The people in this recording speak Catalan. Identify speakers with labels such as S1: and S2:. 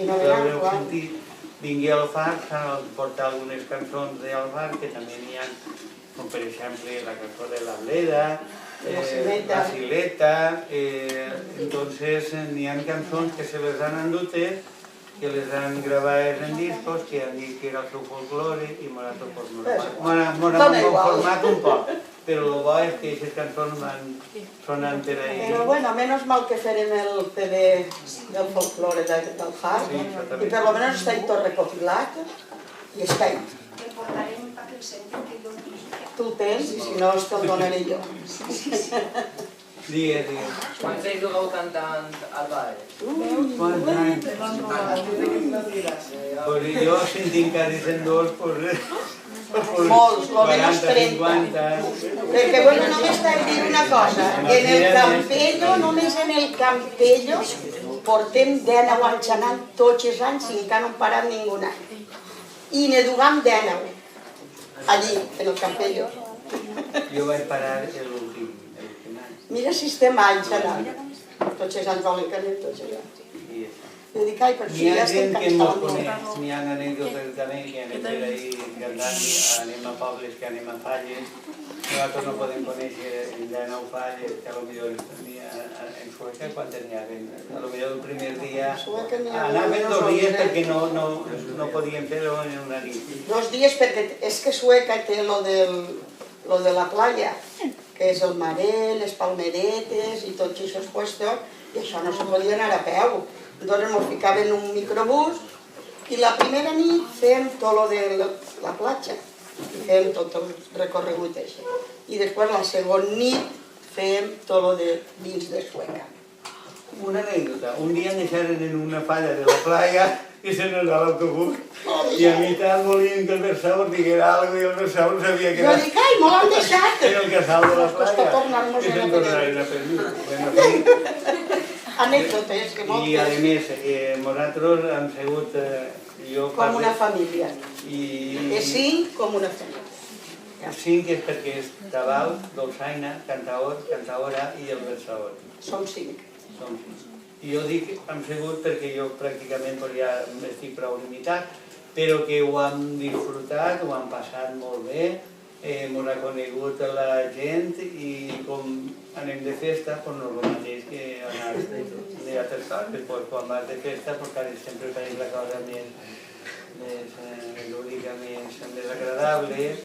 S1: l'haureu sentit. Vingui al far, portar algunes cançons del far, que també n'hi ha, com per exemple la cançó de la Bleda, la Sileta, entonces n'hi ha cançons que se les han endutes, que les han gravat en discos, que han dit que era el seu folklore, i nosaltres m'ho hem conformat un poc. Però el bo és que aquestes cançons van sonant per ahí.
S2: Però bueno, menos mal que farem el CD del folklore del Far, i per lo menos està tot recopilat, i està ahí.
S3: El portarem perquè el sentim que jo no sé.
S2: Tu el tens, i si no, te'l donaré jo.
S1: Digues, digues.
S4: Quants anys dugueu cantant al bar?
S1: Quants anys? Pues jo, si en tinc quasi 102, pues...
S2: Molts, almenys 30. Perquè, bueno, només t'he de dir una cosa. En el Campello, només en el Campello, portem 19 anys anant tots els anys i encara no hem parat ningú any. I ne duguem 19, allí, en el Campello.
S1: Jo vaig parar l'últim any.
S2: Mira si estem anys anant. Tots els anys volen que anem tots els anys. Jo dic, ai, per si ja estem cansats.
S1: N'hi ha anècdotes també que anem per ahí cantant, anem a pobles que anem a falles. Nosaltres no podem conèixer ja 9 falles, que potser en Sueca quan teníem. Potser el primer dia anaven 2 dies perquè no podíem fer-ho en una nit.
S2: 2 dies perquè és que Sueca té lo de la playa, que és el maret, les palmeretes i tots aquests puestos, i això no se podia anar a peu. Llavors ens ficaven en un microbús i la primera nit fèiem tot lo de la platja, fèiem tot el recorregut així. I després la segona nit fèiem tot lo de dins de Sueca.
S1: Una anècdota, un dia ens deixaren en una falla de la playa i se nos va l'autobús i a mitad volien que el Versaur diguera alguna cosa i el Versaur sabia que
S2: Jo dic, ai, me l'han deixat!
S1: era el casal de la playa
S2: tornar-nos
S1: i se'n tornaren a fer.
S2: Anècdotes, que moltes.
S1: I a més, nosaltres hem sigut...
S2: Com una família.
S1: I
S2: 5 com una família.
S1: 5 és perquè és Tabal, Dolçaina, Cantaora i el Versaor.
S2: Som 5.
S1: Som 5. I jo dic hem sigut perquè jo pràcticament ja estic prou limitat, però que ho hem disfrutat, ho hem passat molt bé, hem reconegut la gent i com anem de festa, doncs no és el mateix que anar de altres coses. Quan vas de festa, sempre faràs la cosa més lúdica, més agradable.